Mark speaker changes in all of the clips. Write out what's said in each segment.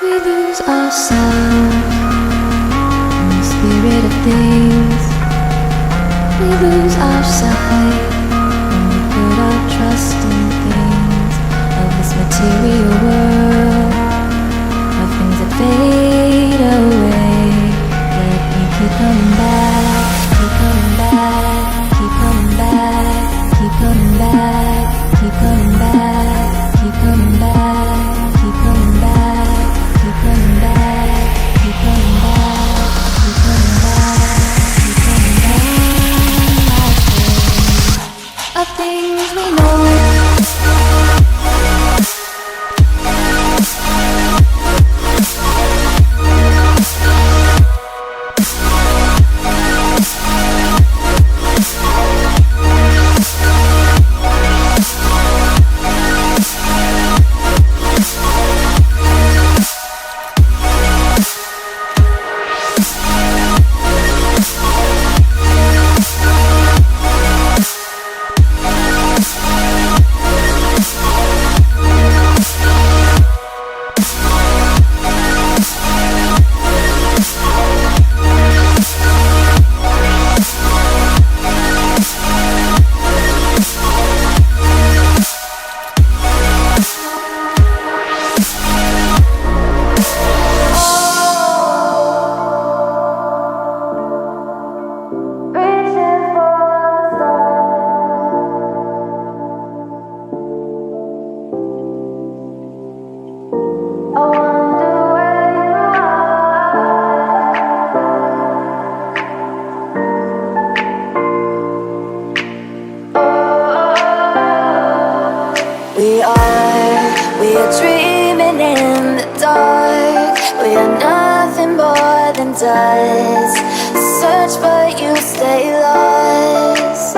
Speaker 1: We lose ourselves in the spirit of things. We lose our sight when we put our trust in things of this material world, of things that fade away. Let me keep coming back, keep coming back, keep coming back, keep coming back, keep coming back, keep coming back, keep coming back, keep coming back, keep coming back, keep coming back, keep coming back. Of things we know. We are dreaming in the dark. We are nothing more than dust. Search but you stay lost.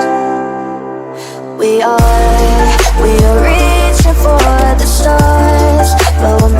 Speaker 1: We are reaching for the stars, but we're